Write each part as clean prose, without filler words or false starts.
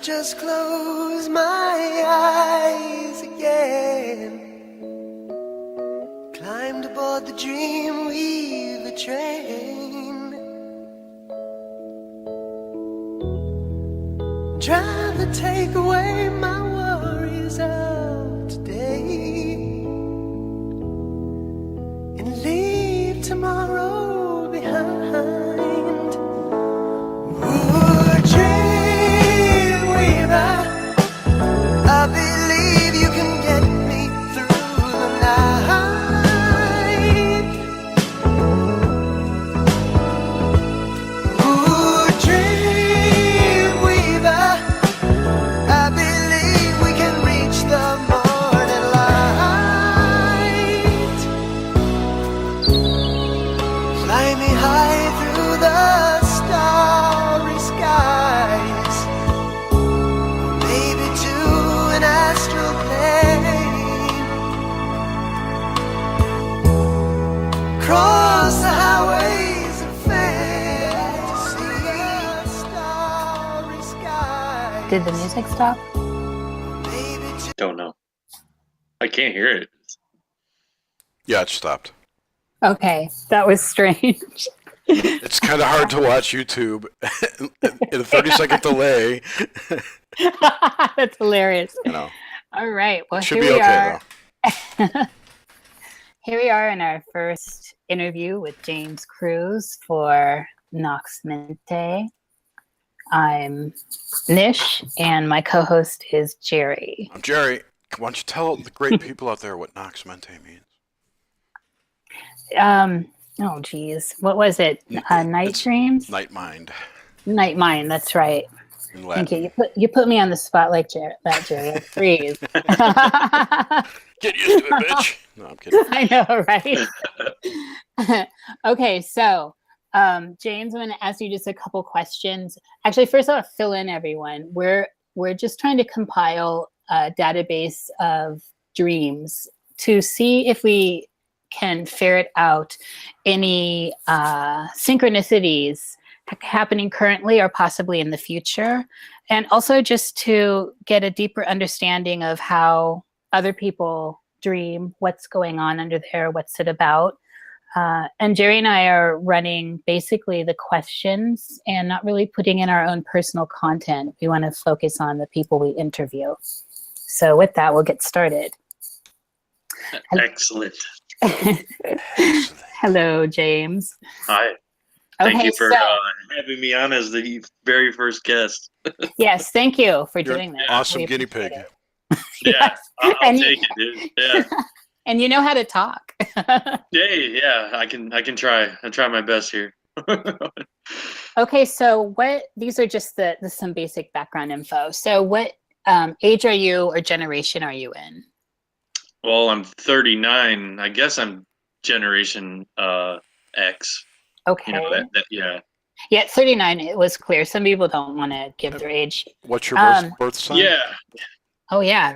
just close my eyes again. Climbed aboard the Dreamweaver train. Drive to take away my worries of today and leave tomorrow behind. Ooh, Dreamweaver, I believe you can get me through the night. Ooh, Dreamweaver, I believe we can reach the morning light. Fly me high through the starry skies, maybe to an astral plane. Cross the highways of fantasy, starry skies. Did the music stop? Maybe to Don't know. I can't hear it. Yeah, it stopped. Okay, that was strange. It's kind of hard to watch YouTube in a 30-second delay. That's hilarious. You know, All right. Well, it should here be we okay are. Here we are in our first interview with James Cruz for Nox Mente. I'm Nish, and my co-host is Jerry. though. Jerry, why don't you tell the great people out there what Nox Mente means? Oh, geez. What was it? Night It's dreams? Night mind Night mind. That's right. in Thank Latin. you. You put me on the spot like that, Jerry. Like, freeze. Get used to it, bitch. No, I'm kidding. I know, right? Okay, so James, I'm going to ask you just a couple questions. Actually, first I'll fill in everyone. We're just trying to compile a database of dreams to see if we can ferret out any synchronicities happening currently or possibly in the future, and also just to get a deeper understanding of how other people dream, what's going on under there, what's it about. And Jerry and I are running basically the questions and not really putting in our own personal content. We want to focus on the people we interview. So with that, we'll get started. Excellent. Hello, James. Hi. Thank Okay, you for so having me on as the very first guest. yes, thank you for You're doing that. awesome We guinea appreciate pig. it. Yeah, Yes. I'll And you- take it, dude. Yeah. And you know how to talk. Yeah, I can try. I try my best here. Okay, so these are just some basic background info. So what age are you or generation are you in? Well, I'm 39. I guess I'm generation X. Okay. You know that yeah. Yeah, 39, it was clear. Some people don't want to give their age. What's your birth sign? Yeah. Oh, yeah.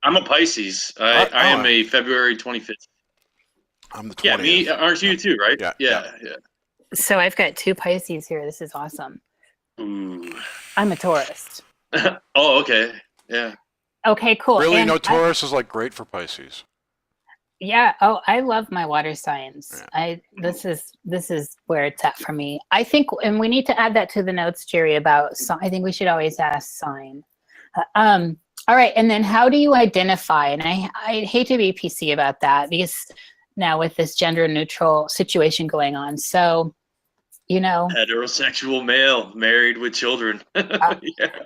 I'm a Pisces. I am Oh. a February 25th. I'm the 20th. Yeah, me. Aren't you too? Right? Yeah. So I've got two Pisces here. This is awesome. Ooh. I'm a Taurus. Oh, okay. Yeah. Okay, cool. Really? And No, Taurus is like great for Pisces. Yeah. Oh, I love my water signs. Yeah. This is where it's at for me. I think, and we need to add that to the notes, Jerry, about I think we should always ask sign. All right. And then how do you identify? And I hate to be PC about that because now with this gender neutral situation going on. So, Heterosexual male, married with children. Yeah.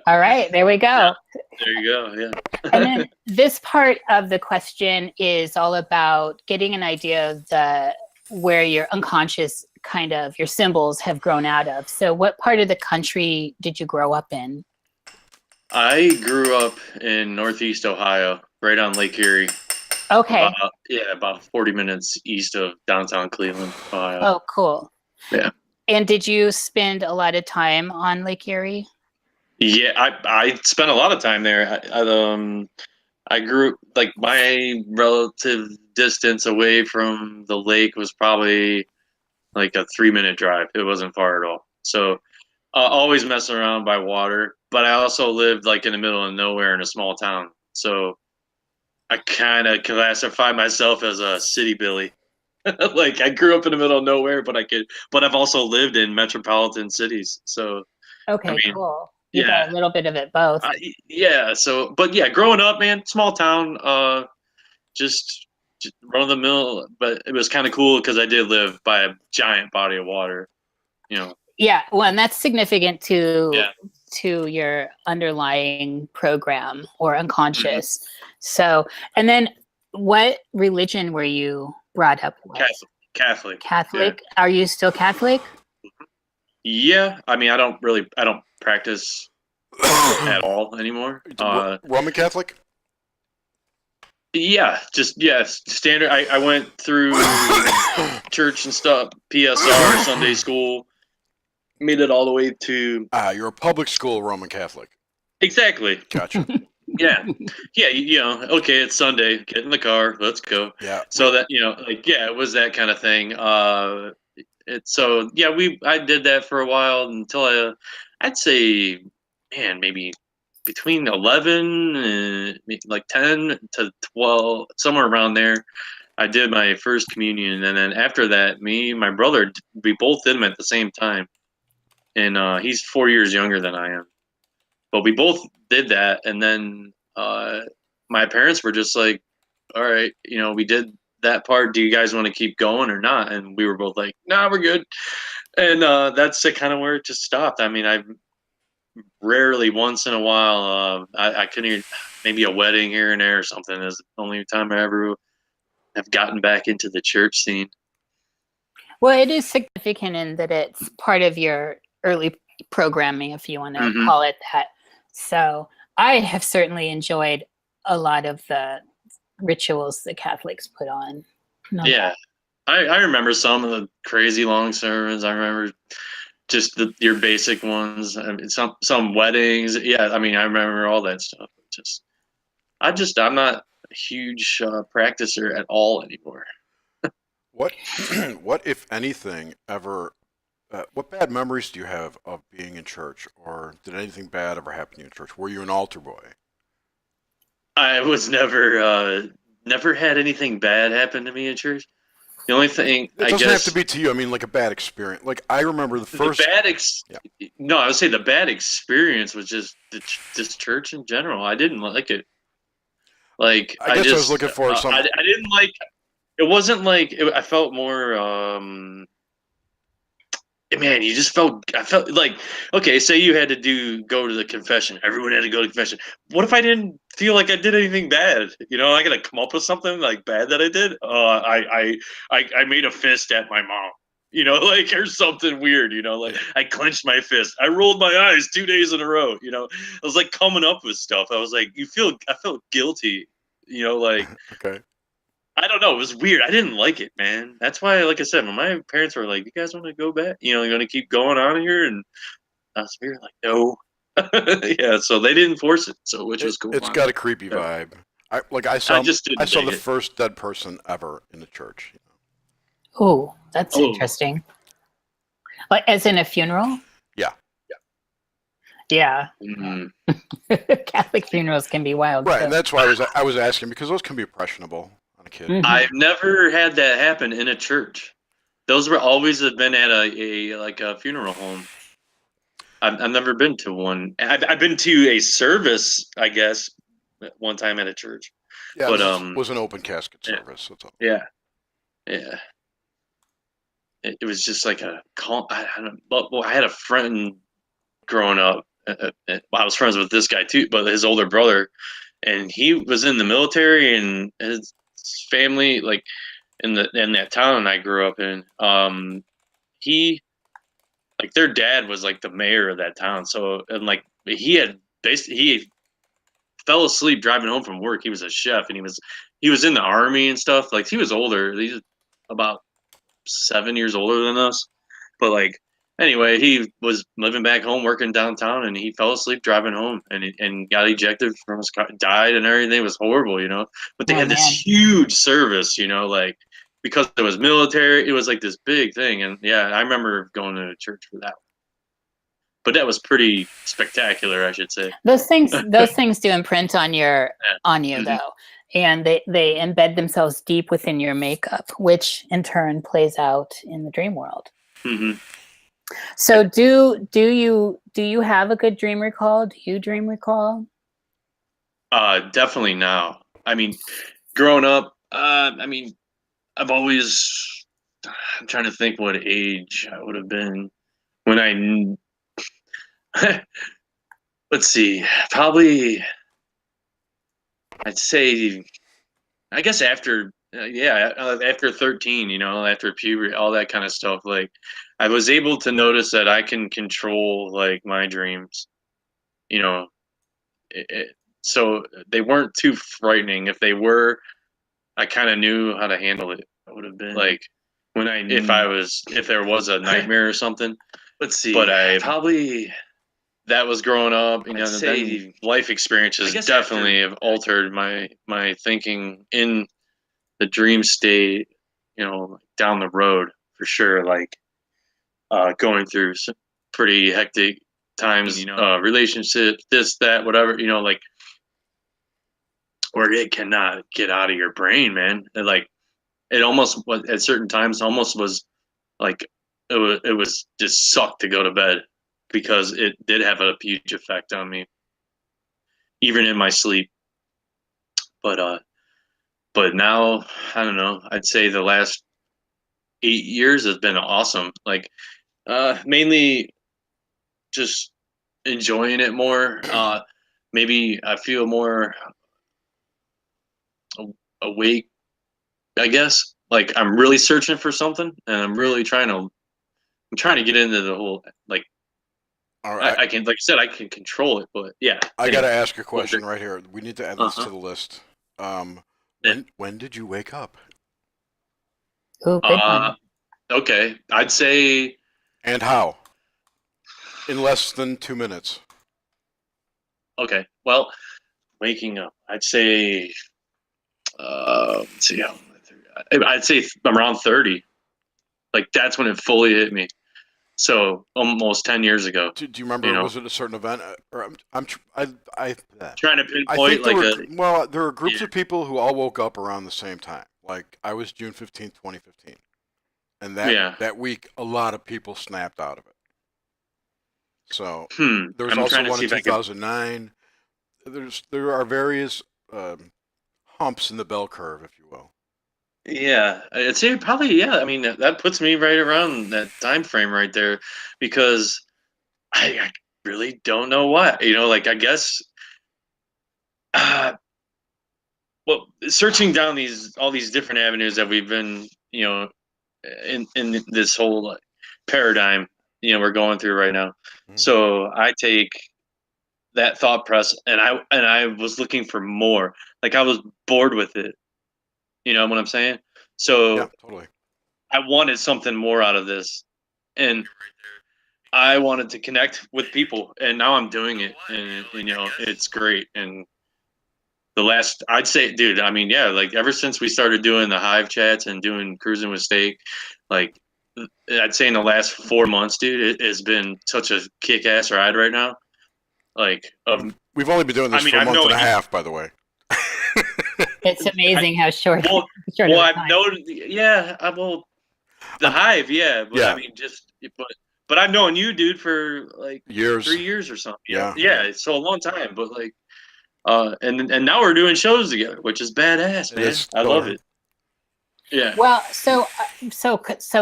All right, there we go. Yeah. There you go. Yeah. And then this part of the question is all about getting an idea of where your unconscious kind of your symbols have grown out of. So what part of the country did you grow up in? I grew up in Northeast Ohio, right on Lake Erie. Okay. About 40 minutes east of downtown Cleveland, Ohio. Oh, cool. Yeah. And did you spend a lot of time on Lake Erie? Yeah, I spent a lot of time there. I grew like my relative distance away from the lake was probably like a 3-minute drive. It wasn't far at all. So always messing around by water. but I also lived like in the middle of nowhere in a small town. So I kind of classify myself as a city Billy. Like I grew up in the middle of nowhere, but I've also lived in metropolitan cities. So I Okay, mean, cool. You yeah, got a little bit of it both. yeah. So, but yeah, growing up, man, small town, just, just run of the mill. But it was kind of cool because I did live by a giant body of water. You know, Yeah, well, and that's significant yeah. to your underlying program or Mhm. unconscious. So, and then what religion were you brought up with? Catholic. Catholic? Are you still Catholic? Yeah. I mean, I don't practice at all anymore. Roman Catholic? Yeah, just standard. I went through church and stuff, PSR, Sunday school, made it all the way to You're a public school Roman Catholic. exactly. Gotcha. Yeah, yeah. You know, okay, it's Sunday. Get in the car. Let's go. Yeah. So that like it was that kind of thing. I did that for a while until I'd say, man, maybe between 11 and like 10 to 12, somewhere around there. I did my first communion, and then after that, me and my brother, we both did them at the same time. And he's 4 years younger than I am, but we both did that. And then my parents were just like, "All right, we did that part. Do you guys want to keep going or not?" And we were both like, "Nah, we're good." And that's kind of where it just stopped. I mean, I rarely, once in a while, I couldn't even, maybe a wedding here and there or something is the only time I ever have gotten back into the church scene. Well, it is significant in that it's part of your early programming, if you want to Mhm. call it that. So I have certainly enjoyed a lot of the rituals the Catholics put on. No Yeah. doubt. I remember some of the crazy long sermons. I remember just your basic ones. I mean, some weddings. Yeah, I mean, I remember all that stuff. I'm not a huge practicer at all anymore. What, what if anything, ever? What bad memories do you have of being in church, or did anything bad ever happen to you in church? Were you an altar boy? I was never had anything bad happen to me in church. The only thing It I doesn't have to guess be to you. I mean, like a bad experience. Like I remember the the first. bad ex Yeah. no, I would say the bad experience was just this church in general. I didn't like it. Like I guess I was looking for I didn't like. It wasn't like I felt more. Man, I felt like, okay, say you had to go to the confession. Everyone had to go to confession. What if I didn't feel like I did anything bad? I gotta come up with something like bad that I did. I made a fist at my mom. Like, or something weird. Like I clenched my fist. I rolled my eyes 2 days in a row. I was like coming up with stuff. I was like, I felt guilty. Like Okay. I don't know. It was weird. I didn't like it, man. That's why, like I said, when my parents were like, "You guys want to go back? You're going to keep going on here?" And I was weird, like, "No." Yeah, so they didn't force it, so which was cool. It's got a creepy vibe. I I saw just I didn't saw dig the it. first dead person ever in the church. Oh, that's Oh, interesting. Like, as in a funeral? Yeah. Yeah. mm, Catholic funerals can be wild. Right, too. and that's why I was asking because those can be impressionable on a kid. Mhm. I've never had that happen in a church. Those were always have been at a funeral home. I've never been to one. I've been to a service, I guess, one time at a church, Yeah, but this was an open casket yeah, service. That's all. yeah. It was just like a call. I don't. Well, I had a friend growing up. Well, I was friends with this guy too, but his older brother, and he was in the military, and his family, like in that town I grew up in. He like their dad was like the mayor of that town. So and like he fell asleep driving home from work. He was a chef, and he was in the army and stuff. Like he was older. He's about 7 years older than us. But like anyway, he was living back home, working downtown, and he fell asleep driving home, and got ejected from his car, died, and everything. It was horrible. But they Oh had this man. huge service, like because it was military. It was like this big thing, and yeah, I remember going to church for that. but that was pretty spectacular, I should say. Those things do imprint on you Mhm. though, and they embed themselves deep within your makeup, which in turn plays out in the dream world. Hmm. So do you have a good dream recall? Do you dream recall? Definitely now. I mean, growing up, I mean, I've always. I'm trying to think what age I would have been when I. Let's see, probably. I'd say, I guess after, after 13, after puberty, all that kind of stuff. Like, I was able to notice that I can control like my dreams. You know, so they weren't too frightening. If they were, I kind of knew how to handle it. It would have been like when if there was a nightmare or something. Let's see. But I probably that was growing up. Then life experiences definitely have altered my thinking in the dream state. Down the road for sure. Like going through some pretty hectic times. Relationships, this, that, whatever. Like where it cannot get out of your brain, man. And like it almost was at certain times almost was like it was just sucked to go to bed because it did have a huge effect on me even in my sleep. But now I don't know, I'd say the last 8 years has been awesome. Like mainly just enjoying it more. Maybe I feel more awake, I guess. Like I'm really searching for something and I'm trying to get into the whole like All right. I can, like I said, I can control it, but yeah. I Anyway, got to ask a question right here. We need to add this to Uh-huh. the list. Yeah. When did you wake up? Oh, good one. Okay, I'd say And how? In less than 2 minutes. okay. Well, waking up, I'd say let's see how I'd say around 30. Like that's when it fully hit me. So almost 10 years ago. Do you remember? Was it a certain event? Or Trying to I pinpoint think there like there were groups yeah. of people who all woke up around the same time. Like I was June 15th, 2015, and Yeah. that week a lot of people snapped out of it. So there was I'm also trying to one see in if I can. 2009. There are various humps in the bell curve, if you will. Yeah, I'd say probably yeah. I mean that puts me right around that time frame right there, because I really don't know why. Like I guess, uh, well, searching down all these different avenues that we've been, in this whole like, paradigm, we're going through right now. Mhm. So I take that thought press, and I was looking for more. Like I was bored with it. You know what I'm saying? Yeah, So totally. I wanted something more out of this, and I wanted to connect with people, and now I'm doing it, and it's great. And I'd say, dude, I mean, yeah, like ever since we started doing the Hive chats and doing Cruising with Steak, like I'd say in the last 4 months, dude, it has been such a kick-ass ride right now. Like, We've only been doing this for a I've month known and a half, by the way. It's amazing how short. well, short of a I've time. known, yeah, the Hive, yeah, but Yeah. I mean, but I've known you, dude, for like Years. 3 years or something. Yeah. Yeah, so a long time, but like, and now we're doing shows together, which is badass, It man. is I love killer. it. Yeah. Well, so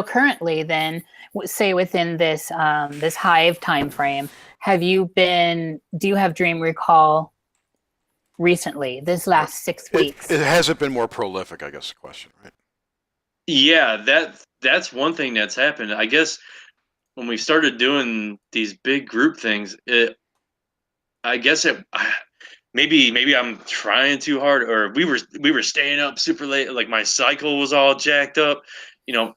currently, then, say within this this Hive time frame, do you have dream recall recently? This last 6 weeks? It hasn't been more prolific, I guess. The question, right? Yeah, that's one thing that's happened. I guess when we started doing these big group things, I guess maybe I'm trying too hard, or we were staying up super late. Like my cycle was all jacked up.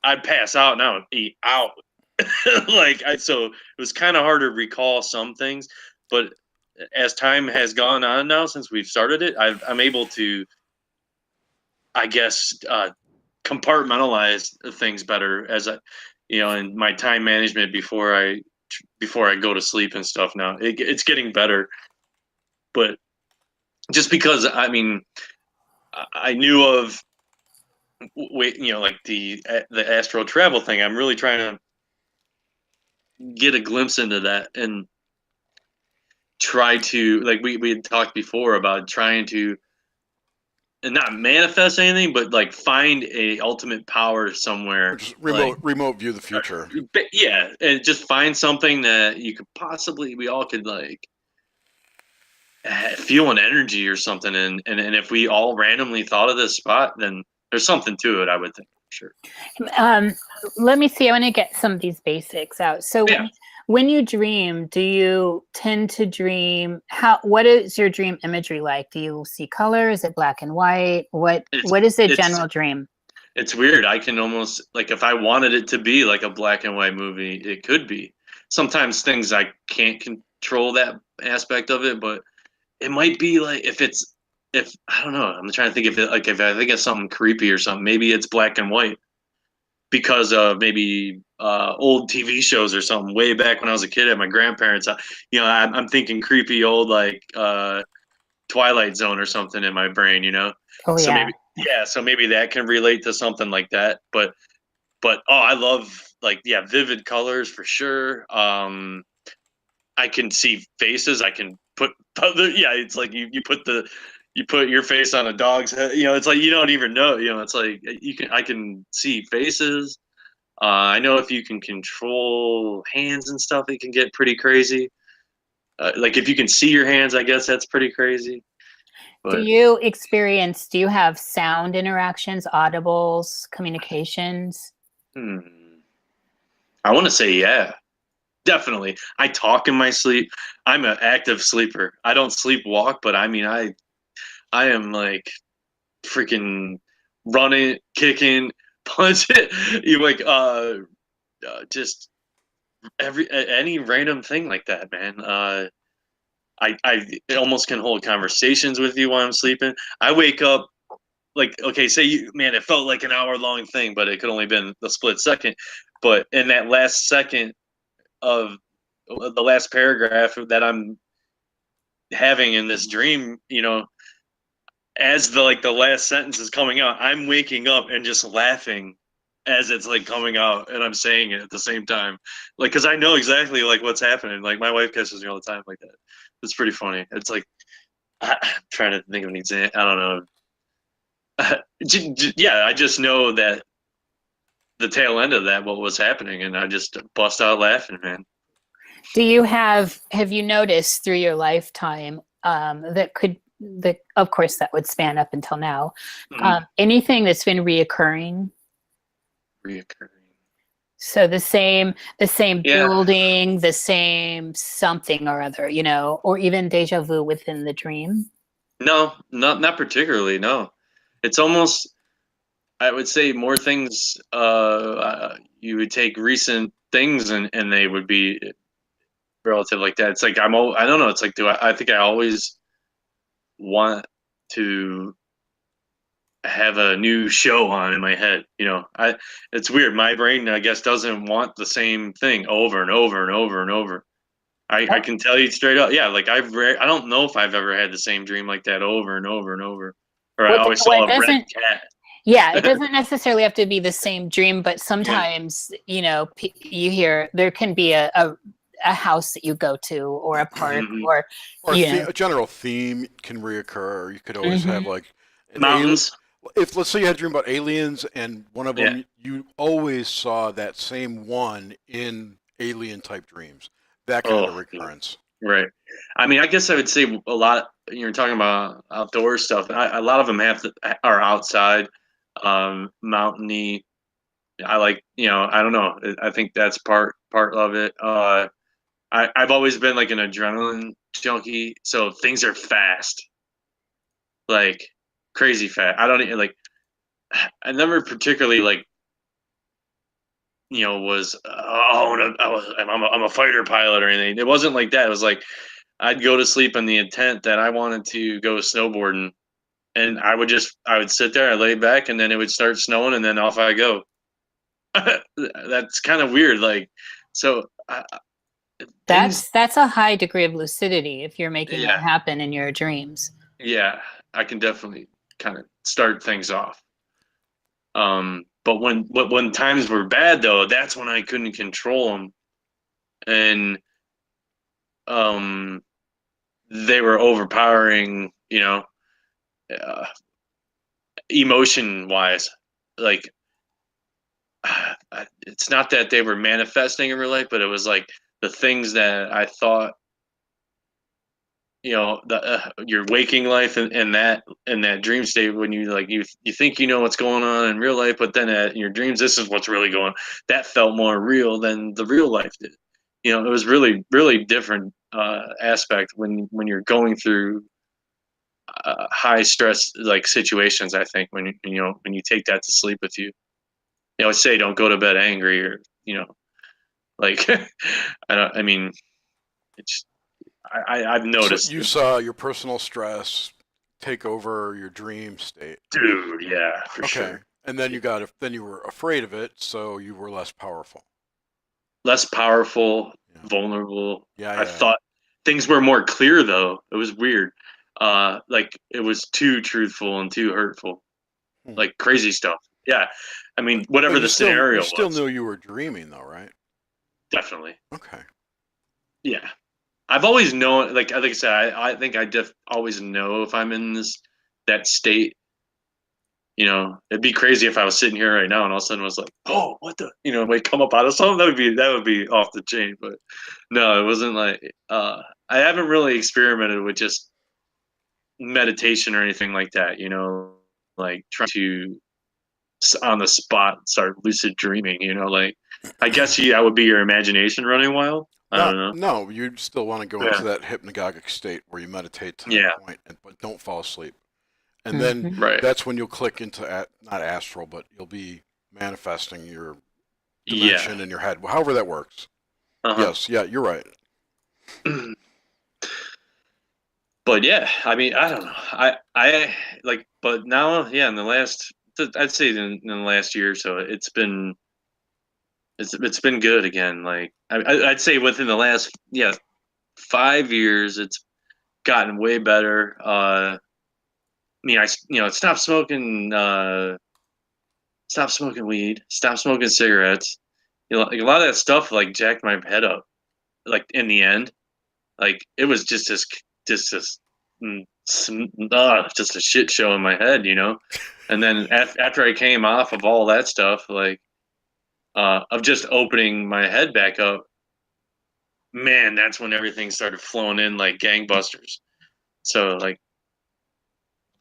I'd pass out and I would be out. So it was kind of hard to recall some things, but as time has gone on now since we've started it, I'm able to, I guess, compartmentalize things better as and my time management before I before I go to sleep and stuff now. It's getting better, but just because I knew of like the astral travel thing. I'm really trying to get a glimpse into that and try to, like we had talked before about trying to, and not manifest anything, but like find a ultimate power somewhere. Just Like, remote view the future. yeah, and just find something that you could possibly, we all could like feel an energy or something, and if we all randomly thought of this spot, then there's something to it, I would think, sure. Let me see. I want to get some of these basics out. So Yeah. when you dream, do you tend to dream? What is your dream imagery like? Do you see color? Is it black and white? What is the general dream? It's weird. I can almost, like, if I wanted it to be like a black and white movie, it could be. Sometimes things I can't control that aspect of it, but it might be like if I don't know. I'm trying to think if I think of something creepy or something, maybe it's black and white because of maybe old TV shows or something way back when I was a kid at my grandparents'. I'm thinking creepy old like Twilight Zone or something in my brain, Oh, so yeah. so maybe that can relate to something like that. But I love, like, vivid colors for sure. I can see faces. I can put it's like you put your face on a dog's head. It's like you don't even know. It's like I can see faces. I know if you can control hands and stuff, it can get pretty crazy. Like if you can see your hands, I guess that's pretty crazy. But Do you have sound interactions, audibles, communications? I want to say, yeah, definitely. I talk in my sleep. I'm an active sleeper. I don't sleepwalk, but I mean, I am like freaking running, kicking, punching. You like just any random thing like that, man. I almost can hold conversations with you while I'm sleeping. I wake up like, okay, man, it felt like an hour long thing, but it could only been a split second. But in that last second of the last paragraph that I'm having in this dream, as the last sentence is coming out, I'm waking up and just laughing as it's like coming out, and I'm saying it at the same time, like, because I know exactly like what's happening. Like my wife catches me all the time like that. It's pretty funny. It's like I'm trying to think of an example. I don't know. Yeah, I just know that the tail end of that, what was happening, and I just bust out laughing, man. Have you noticed through your lifetime of course that would span up until now, anything that's been reoccurring? So the same building, the same something or other, or even deja vu within the dream? No, not particularly. No, it's almost, I would say, more things. You would take recent things and they would be relative like that. It's like I don't know. It's like, I think I always want to have a new show on in my head. It's weird. My brain, I guess, doesn't want the same thing over and over and over and over. I can tell you straight up. Yeah, like I don't know if I've ever had the same dream like that over and over and over. Or I always saw a red cat. Yeah, it doesn't necessarily have to be the same dream, but sometimes, you hear there can be a house that you go to, or a park, or a general theme can reoccur. You could always have like mountains. If let's say you had a dream about aliens, and one of them, you always saw that same one in alien type dreams. That kind of recurrence. Right. I mean, I guess I would say a lot. You're talking about outdoor stuff. A lot of them are outside, mountainy. I like, I don't know. I think that's part of it. I've always been like an adrenaline junkie, so things are fast, like crazy fast. I don't even like. I never particularly like, was I'm a fighter pilot or anything. It wasn't like that. It was like I'd go to sleep in the intent that I wanted to go snowboarding, and I would sit there, I lay back, and then it would start snowing, and then off I go. That's kind of weird. Like, so things. That's a high degree of lucidity if you're making Yeah, that happen in your dreams. yeah, I can definitely kind of start things off. But when times were bad though, that's when I couldn't control them, and um, they were overpowering. Uh, emotion wise, like it's not that they were manifesting in real life, but it was like the things that I thought, your waking life and that in that dream state when you like you think you know what's going on in real life, but then in your dreams this is what's really going on. That felt more real than the real life did. It was really really different aspect when you're going through high stress like situations. I think when you take that to sleep with you, they always say don't go to bed angry or like I mean it's I've So noticed. you saw your personal stress take over your dream state. Dude, yeah, for Okay. sure. And then you were afraid of it, so you were less powerful. Less powerful, Yeah. vulnerable. Yeah, I thought things were more clear though. It was weird. Like it was too truthful and too hurtful. Hmm. Like crazy stuff. Yeah. I mean, But whatever the you scenario still was. knew you were dreaming though, right? Definitely. Okay. Yeah. I've always known, like I said, I think always know if I'm in that state. It'd be crazy if I was sitting here right now and all of a sudden was like, oh, what the, might come up out of something. That would be off the chain. But no, it wasn't like, I haven't really experimented with just meditation or anything like that, like trying to on the spot start lucid dreaming, like, I guess that would be your imagination running wild. I No, don't know. no, you still want to go into Yeah. that hypnagogic state where you meditate to Yeah. that point, but don't fall asleep. And then Mhm. Right. that's when you'll click into not astral, but you'll be manifesting your Yeah. dimension in your head. However that works. Uh-huh. Yes, yeah, you're right. But yeah, I mean, I don't know. I like, but now, yeah, I'd say in the last year or so, it's been good again. Like, I'd say within the last 5 years, it's gotten way better. I mean, stopped smoking weed, stopped smoking cigarettes. Like a lot of that stuff like jacked my head up. Like in the end, like it was just just a shit show in my head. And then after I came off of all that stuff, like of just opening my head back up, man, that's when everything started flowing in like gangbusters. So like,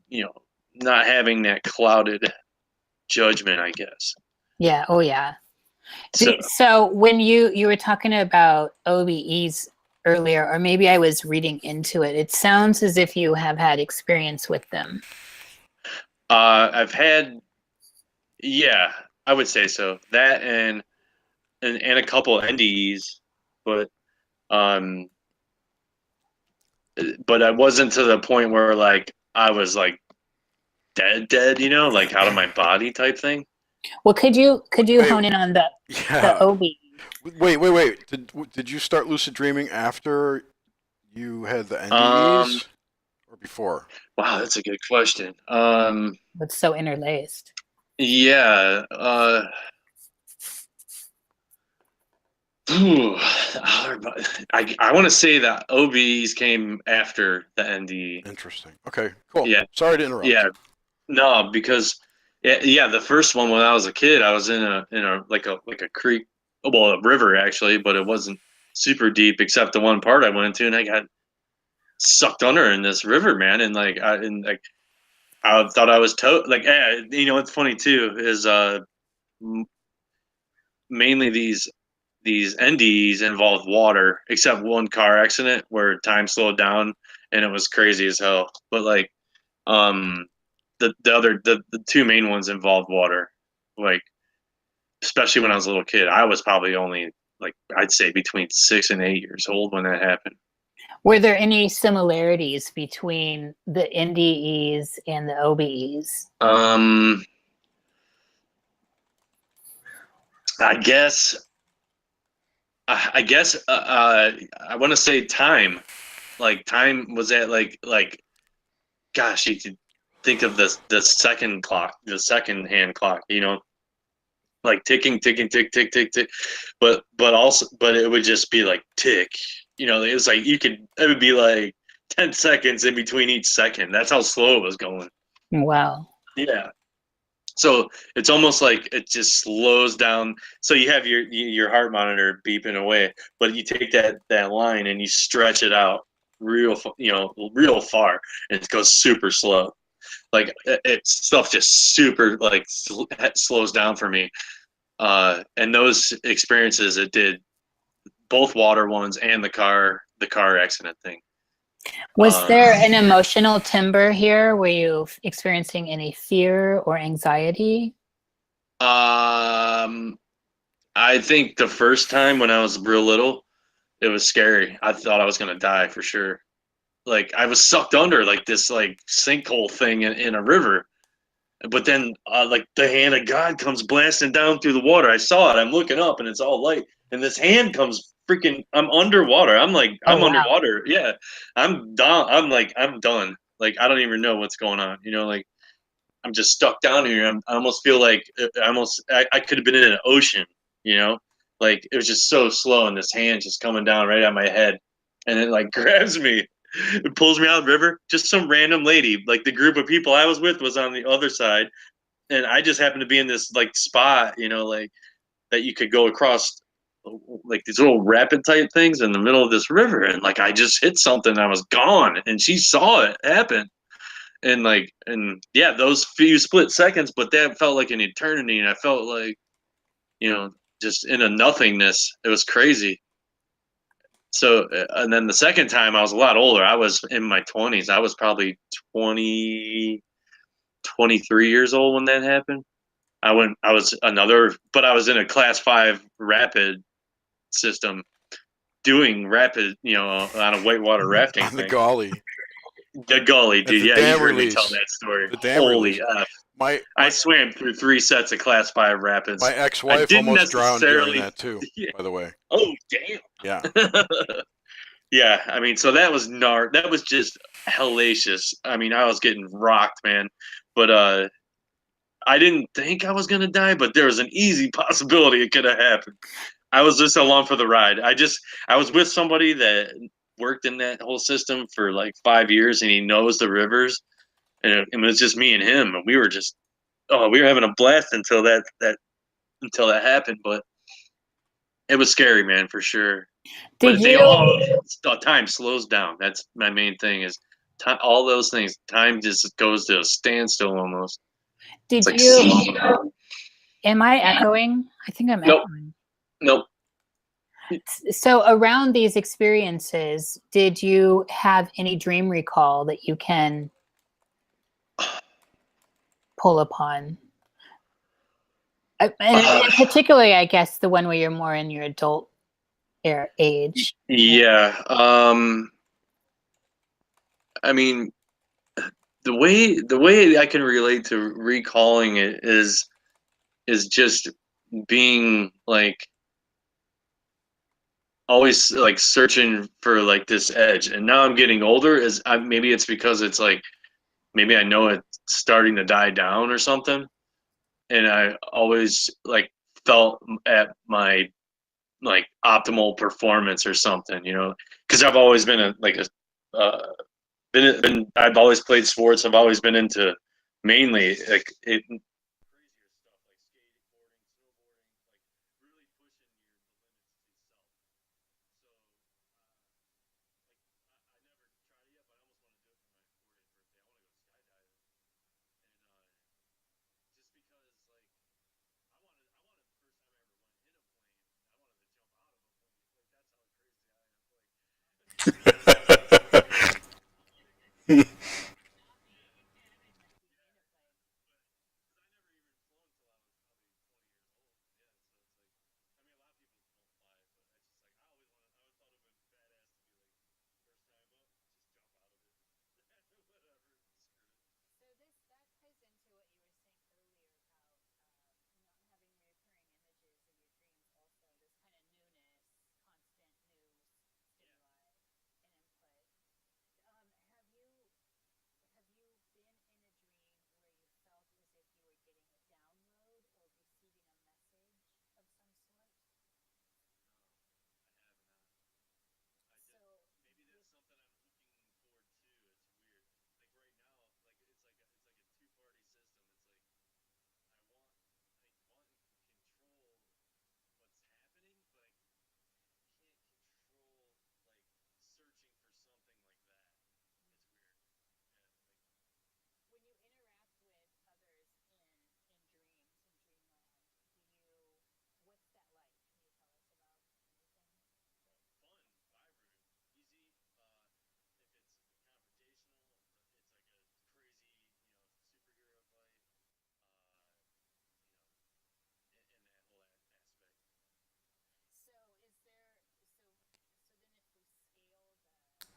you know, not having that clouded judgment, I guess. Yeah. Oh, yeah. So So when you were talking about OBEs earlier, or maybe I was reading into it, it sounds as if you have had experience with them. I've had, yeah, I would say so. That and a couple NDEs, but um, but I wasn't to the point where like I was like dead, like out of my body type thing. Well, could you Wait, hone in on the yeah. OBE? Wait. Did you start lucid dreaming after you had the Um, NDEs or before? wow, that's a good question. What's so interlaced? Yeah, phew, I want to say that OBs came after the NDE. Interesting. Okay, cool. Yeah, Sorry to interrupt. yeah, no, because yeah, the first one when I was a kid, I was in a like a creek, well, a river actually, but it wasn't super deep except the one part I went into, and I got sucked under in this river, man, and I thought I was like, what's funny too is mainly these NDEs involved water, except one car accident where time slowed down and it was crazy as hell. But like, um, the two main ones involved water, like especially when I was a little kid. I was probably only like I'd say between 6 and 8 years old when that happened. Were there any similarities between the NDEs and the OBEs? I guess I guess I want to say time. Like time was at gosh, you could think of the second clock, the second hand clock, like ticking, ticking, tick, tick, tick, tick. But it would just be like tick. It was like it would be like 10 seconds in between each second. That's how slow it was going. Wow. Yeah. So it's almost like it just slows down. So you have your heart monitor beeping away, but you take that line and you stretch it out real far, and it goes super slow. Like stuff just super like slows down for me. And those experiences, it did both water ones and the car accident thing. Was there an emotional timber here? Were you experiencing any fear or anxiety? Um, I think the first time when I was real little, it was scary. I thought I was gonna die for sure. Like I was sucked under like this like sinkhole thing in a river. But then like the hand of God comes blasting down through the water. I saw it. I'm looking up and it's all light. And this hand comes freaking I'm underwater. Oh, I'm wow. underwater. Yeah. I'm done. I'm done. Like I don't even know what's going on. Like I'm just stuck down here. I almost feel like I could have been in an ocean, you know? Like it was just so slow and this hand just coming down right at my head and it like grabs me. It pulls me out of the river. Just some random lady. Like the group of people I was with was on the other side. And I just happened to be in this like spot, like that you could go across like these little rapid type things in the middle of this river. And like I just hit something and I was gone. And she saw it happen and yeah, those few split seconds, but that felt like an eternity, and I felt like just in a nothingness. It was crazy. So and then the second time I was a lot older. I was in my 20s. I was probably 20, 23 years old when that happened. I was but I was in a class 5 rapid system doing rapid, on a whitewater rafting On the thing. golly. The gully, At dude. the Yeah, you dam heard me tell release. that story. The dam Holy release. F. My I swam through 3 sets of class 5 rapids. my I ex-wife didn't almost drowned during necessarily. that too, Yeah. by the way. Oh, damn. Yeah. Yeah, I mean, so that was that was just hellacious. I mean, I was getting rocked, man. But I didn't think I was gonna die, but there was an easy possibility it could have happened. I was just along for the ride. I was with somebody that worked in that whole system for like 5 years, and he knows the rivers, and it was just me and him, and we were just we were having a blast until that happened. But it was scary, man, for sure. Did But you time slows down. That's my main thing is time, all those things. Time just goes to a standstill almost. It's did like you slowing down. am I echoing? I think I'm Nope, echoing. nope. So around these experiences, did you have any dream recall that you can pull upon? And particularly, I guess, the one where you're more in your adult age. Yeah. I mean, the way I can relate to recalling it is just being like always like searching for like this edge. And now I'm getting older. Maybe it's because it's like maybe I know it's starting to die down or something. And I always like felt at my like optimal performance or something, because I've always been I've always played sports. I've always been into mainly like it.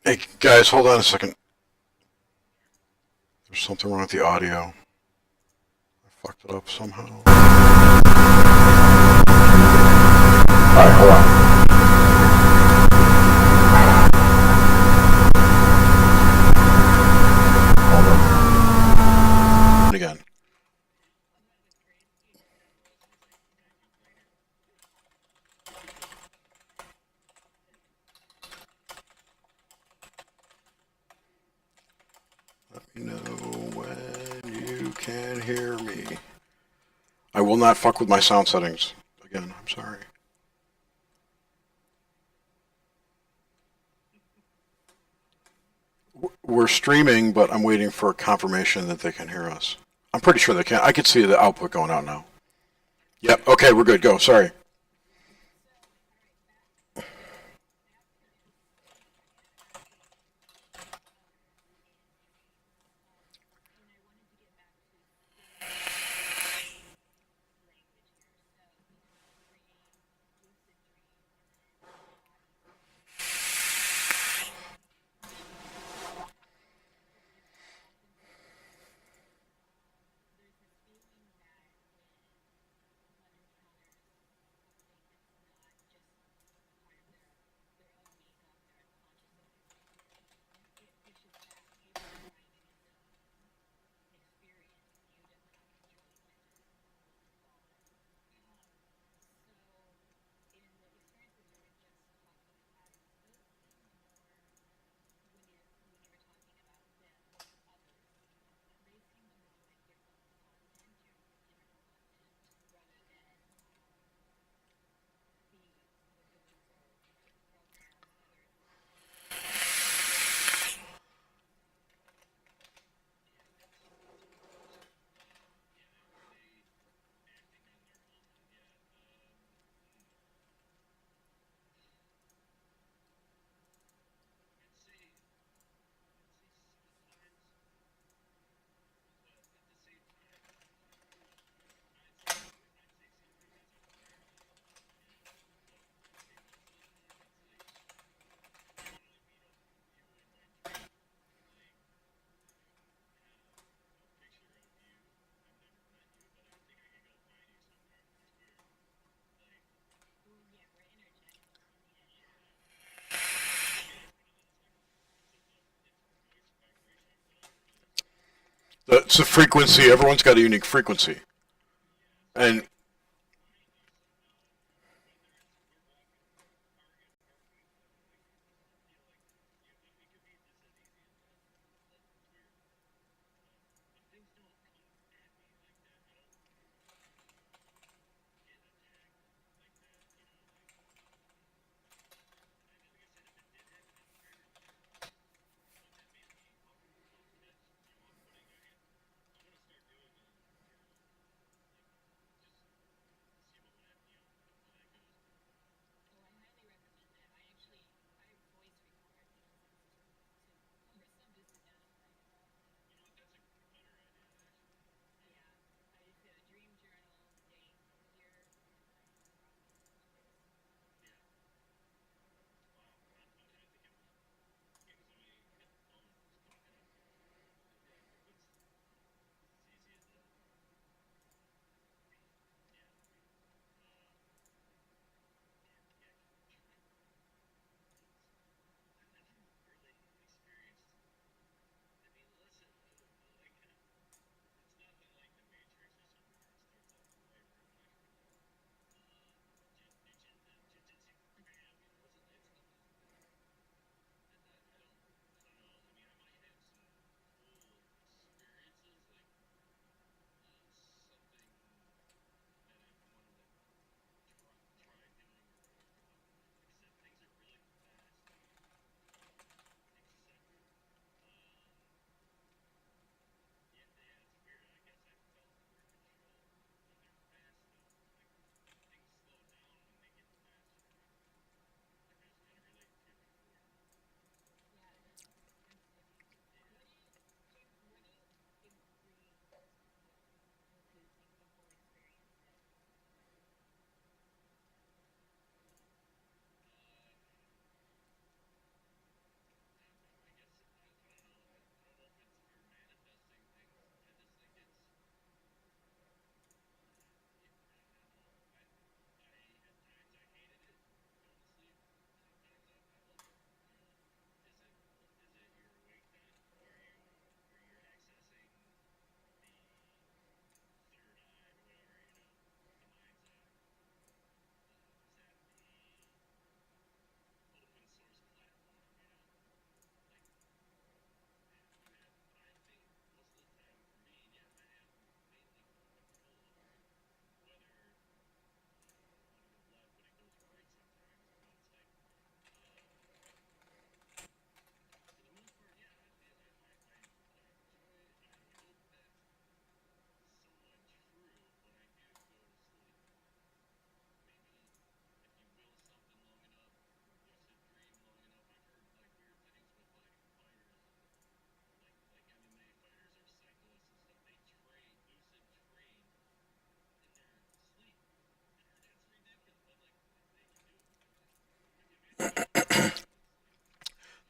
Hey, guys, hold on a second. There's something wrong with the audio. I fucked it up somehow. Alright, hold on. Hold on. Again. Let me know when you can hear me. I will not fuck with my sound settings. Again, I'm sorry. We're streaming, but I'm waiting for confirmation that they can hear us. I'm pretty sure they can. I can see the output going out now. Yep, okay, we're good. Go, sorry. It's a frequency. Everyone's got a unique frequency. And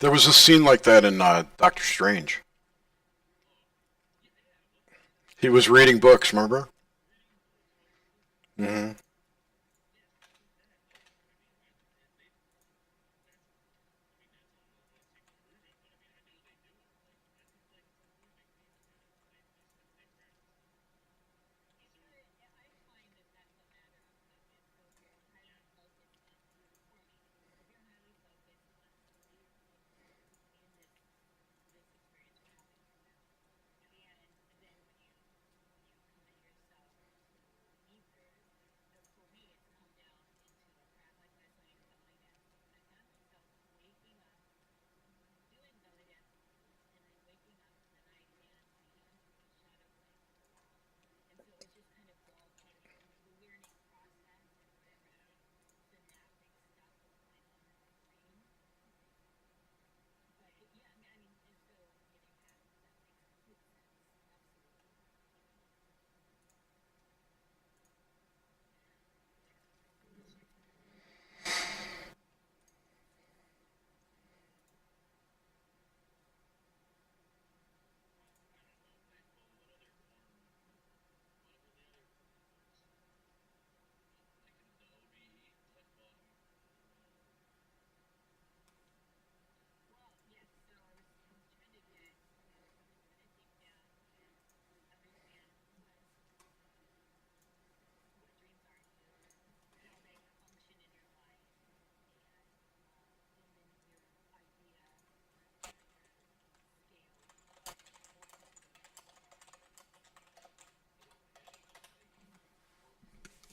There was a scene like that in Doctor Strange. He was reading books, remember? Hmm.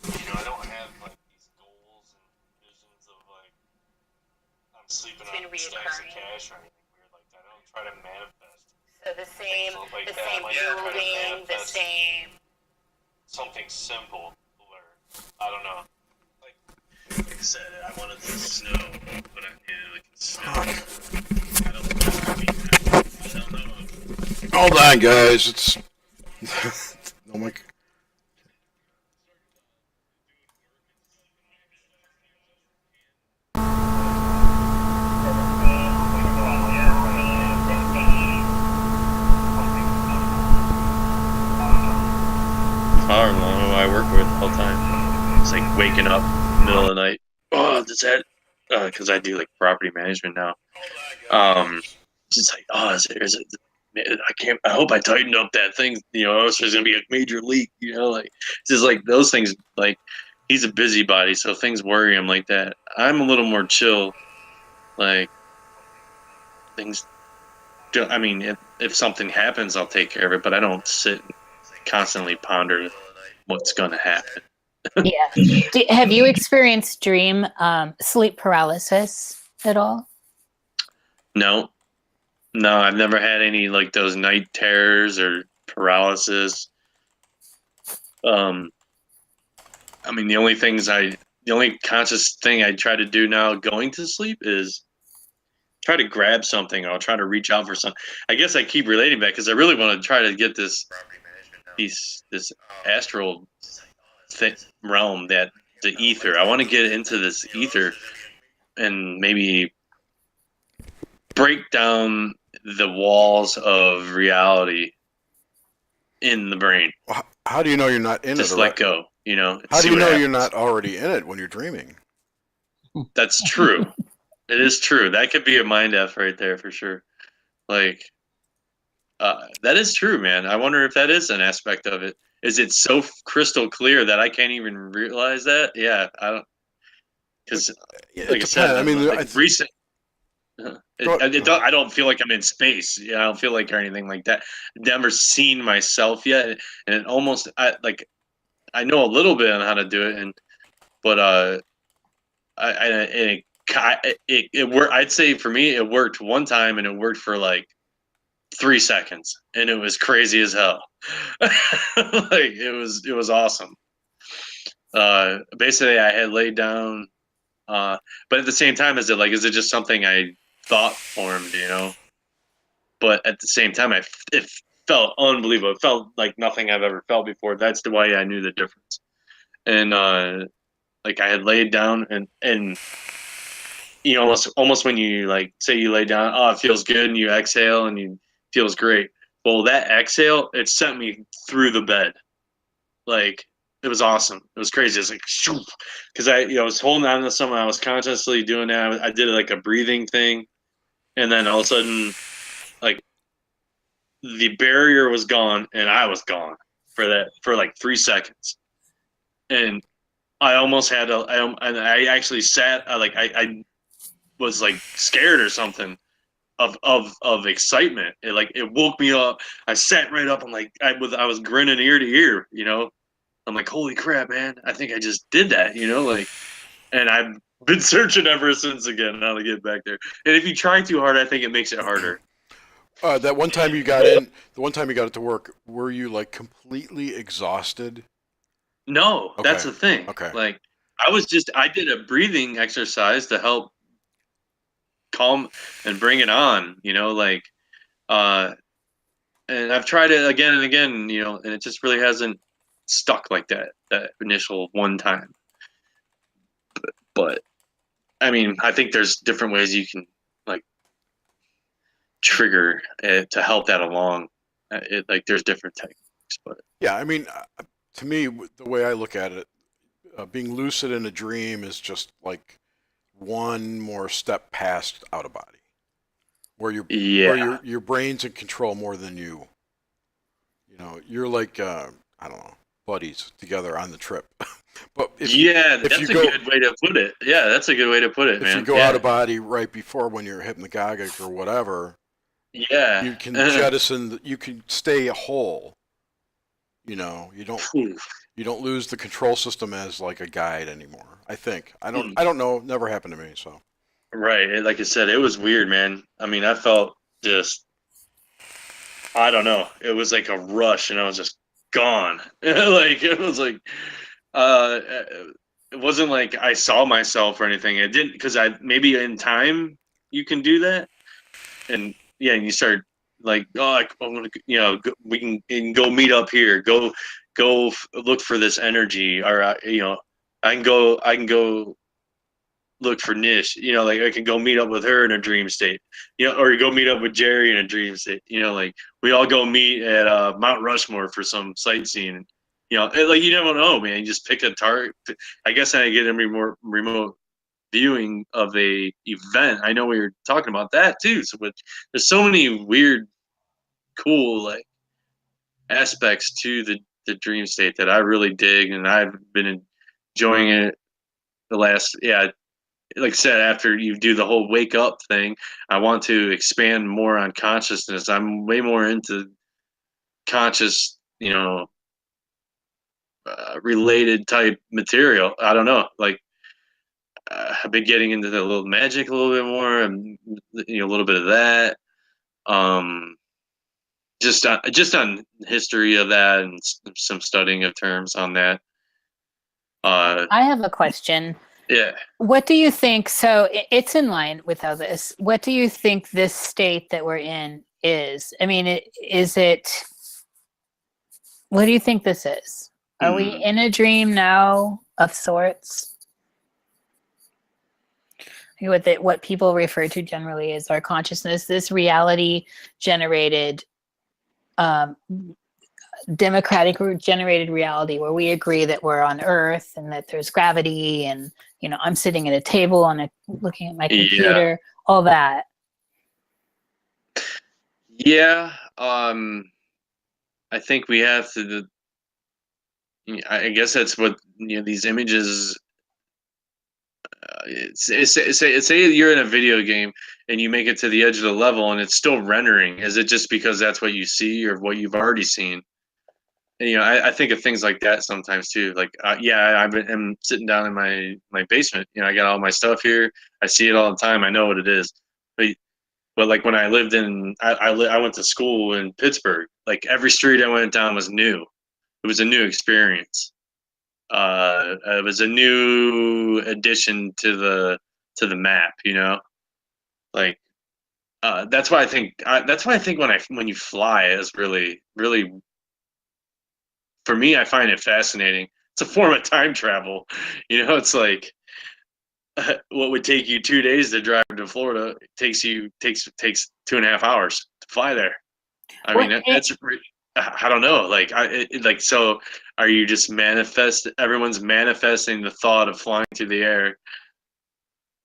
I don't have like these goals and visions of like I'm sleeping on stacks of cash or anything weird like that. I don't try to manifest. So the same, Like the that. same Like, try to building, the manifest same. something simple, or I don't know. Like I said, I wanted to snow, but I needed like a snow. I don't know. I mean, I don't know. Hold on, guys. It's oh my. I don't know who I work with all the time. It's like waking up middle of the night. Oh, does that? Because I do like property management now. Just like, oh, is it? Man, I can't. I hope I tightened up that thing. Else there's gonna be a major leak. Like it's just like those things. Like he's a busybody, so things worry him like that. I'm a little more chill. Like things. I mean, if something happens, I'll take care of it. But I don't sit and constantly ponder what's gonna happen. Yeah. Have you experienced dream sleep paralysis at all? No, no, I've never had any like those night terrors or paralysis. Um, I mean, the only conscious thing I try to do now going to sleep is try to grab something or I'll try to reach out for something. I guess I keep relating back because I really want to try to get this astral realm, that the ether. I want to get into this ether and maybe break down the walls of reality in the brain. How do you know you're not in Just it? let go. How do see you what know happens. you're not already in it when you're dreaming? That's true. It is true. That could be a mind F right there for sure. Like, that is true, man. I wonder if that is an aspect of it. Is it so crystal clear that I can't even realize that? Yeah, I don't. Because, like I said, I mean, recent. I don't feel like I'm in space. I don't feel like or anything like that. Never seen myself yet, and it almost I know a little bit on how to do it, but it worked. I'd say for me, it worked one time, and it worked for like 3 seconds, and it was crazy as hell. Like it was awesome. Basically, I had laid down, but at the same time, is it just something I thought formed, But at the same time, it felt unbelievable. It felt like nothing I've ever felt before. That's the way I knew the difference. And like I had laid down and you know, almost when you like say you lay down, oh, it feels good, and you exhale and you feels great. Well, that exhale, it sent me through the bed. Like it was awesome. It was crazy. It's like because I was holding on to someone. I was consciously doing that. I did like a breathing thing, and then all of a sudden, like the barrier was gone, and I was gone for like 3 seconds, and I almost had a. And I actually sat. I was like scared or something of excitement. It woke me up. I sat right up. I'm like I was grinning ear to ear. I'm like, holy crap, man! I think I just did that. And I've been searching ever since again how to get back there. And if you try too hard, I think it makes it harder. That one time you got in, the one time you got it to work, were you like completely exhausted? No, Okay. that's the thing. Okay. Like I did a breathing exercise to help calm and bring it on. Uh, and I've tried it again and again. And it just really hasn't stuck like that initial one time. But I mean, I think there's different ways you can like trigger it to help that along. Like there's different techniques, but Yeah, I mean, to me, the way I look at it, being lucid in a dream is just like one more step past out of body, where yeah, your brain's in control more than you. You're like I don't know, buddies together on the trip. But yeah, if you that's a go good way to put it. Yeah, that's a good way to put it, if you man. go out Yeah, of body right before when you're hypnagogic or whatever, yeah. you can jettison. You can stay whole. You don't lose the control system as like a guide anymore. I think. I don't know. Never happened to me. So Right. Like I said, it was weird, man. I mean, I felt just, I don't know. It was like a rush and I was just gone. Like, it was like, uh, it wasn't like I saw myself or anything. It didn't, because maybe in time you can do that. And yeah, and you start like, oh, I'm gonna, we can go meet up here. Go look for this energy. Or, I can go look for Nish. Like I can go meet up with her in a dream state. Or go meet up with Jerry in a dream state. Like we all go meet at Mount Rushmore for some sightseeing. Like you never know, man. You just pick a target. I guess I get every more remote viewing of a event. I know we were talking about that too. So, but there's so many weird, cool like aspects to the dream state that I really dig, and I've been enjoying it the last like I said, after you do the whole wake up thing, I want to expand more on consciousness. I'm way more into conscious, related type material. I don't know. Like, I've been getting into the little magic a little bit more, and a little bit of that. Um, just on history of that and some studying of terms on that. I have a question. Yeah. What do you think? So it's in line with all this. What do you think this state that we're in is? I mean, what do you think this is? Are we in a dream now of sorts? What people refer to generally as our consciousness, this reality generated, democratic generated reality where we agree that we're on Earth and that there's gravity and I'm sitting at a table looking at my computer, all that. Yeah. I think we have to. I guess that's what these images. Say you're in a video game and you make it to the edge of the level and it's still rendering. Is it just because that's what you see or what you've already seen? And, I think of things like that sometimes too. Like, I'm sitting down in my basement. I got all my stuff here. I see it all the time. I know what it is. But like when I lived I went to school in Pittsburgh. Like every street I went down was new. It was a new experience. It was a new addition to the map. Like that's why I think when you fly is really really for me I find it fascinating. It's a form of time travel. It's like what would take you 2 days to drive to Florida takes 2.5 hours to fly there. I mean, Well, I don't know. Like, so are you just everyone's manifesting the thought of flying through the air,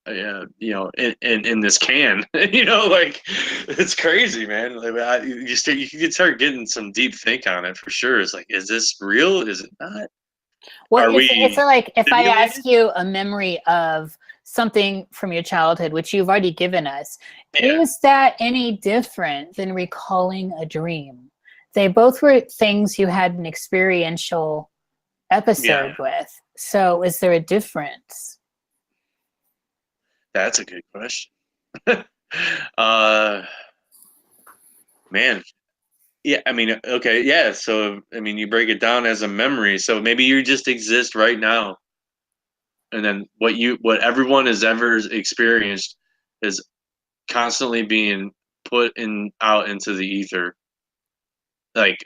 in this can, like, it's crazy, man. Like, you can start getting some deep think on it for sure. It's like, is this real? Is it not? well, Are it's we like if I ask simulated? you a memory of something from your childhood, which you've already given us, Yeah. is that any different than recalling a dream? They both were things you had an experiential Yeah. episode with. So is there a difference? That's a good question. uh, Man. Yeah, I mean, okay, yeah. So, I mean, you break it down as a memory. So maybe you just exist right now, and then what everyone has ever experienced is constantly being put out into the ether, like,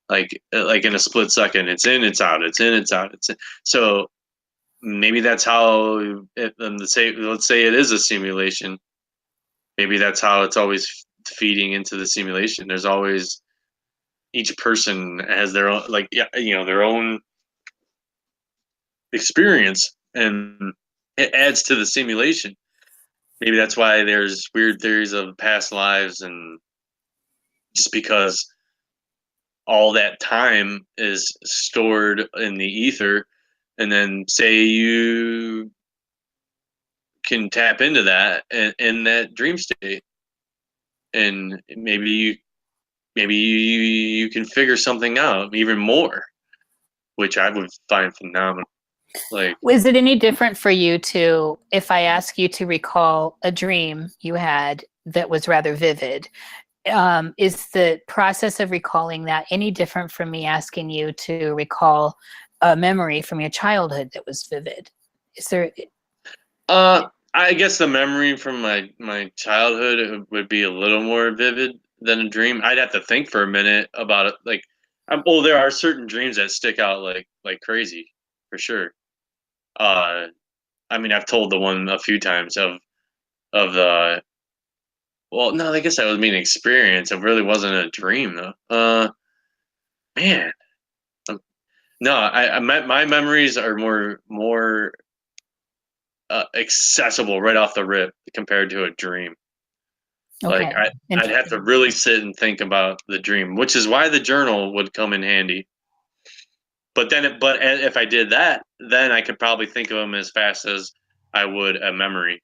like in a split second. It's in, it's out. It's in, it's out. It's in. So maybe that's how. Let's say it is a simulation. Maybe that's how it's always feeding into the simulation. There's always each person has their own, like, yeah, their own experience, and it adds to the simulation. Maybe that's why there's weird theories of past lives, and just because all that time is stored in the ether, and then say you can tap into that in that dream state, and maybe you can figure something out even more, which I would find phenomenal. Like, Is it any different for you to, if I ask you to recall a dream you had that was rather vivid, is the process of recalling that any different from me asking you to recall a memory from your childhood that was vivid? Is there? I guess the memory from my childhood would be a little more vivid than a dream. I'd have to think for a minute about it. Like, there are certain dreams that stick out like crazy, for sure. Uh, I mean, I've told the one a few times of the. Well, no, I guess that was an experience. It really wasn't a dream though. Man, um, no, my memories are more accessible right off the rip compared to a dream. Like, Okay. I'd have to really sit and think about the dream, which is why the journal would come in handy. But if I did that, then I could probably think of them as fast as I would a memory.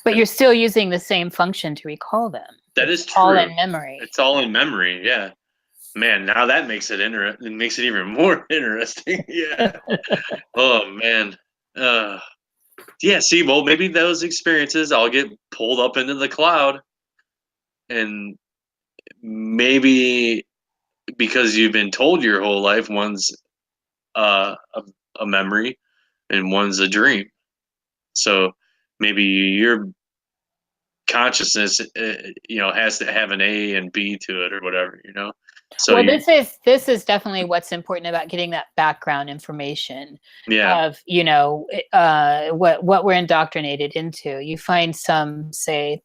But you're still using the same function to recall them. That is All true. in memory. It's all in memory. Yeah. Man, now that makes it interesting. It makes it even more interesting. Yeah. Oh man. Uh, yeah. See, well, maybe those experiences, I'll get pulled up into the cloud, and maybe because you've been told your whole life, one's uh, a, a memory and one's a dream. So maybe your consciousness, has to have an A and B to it or whatever. So Well, this is definitely what's important about getting that background information yeah, of what we're indoctrinated into. You find some say,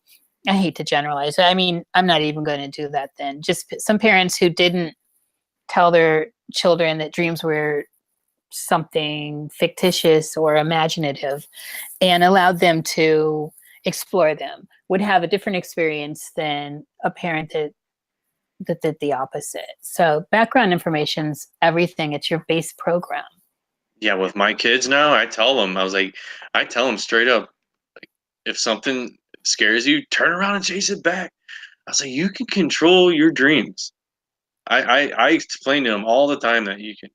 I hate to generalize. I mean, I'm not even going to do that. Then just some parents who didn't tell their children that dreams were something fictitious or imaginative, and allowed them to explore them, would have a different experience than a parent that did the opposite. So background information's everything. It's your base program. yeah. With my kids now, I tell them straight up, like, if something scares you, turn around and chase it back. I was like, you can control your dreams. I explain to them all the time that you can.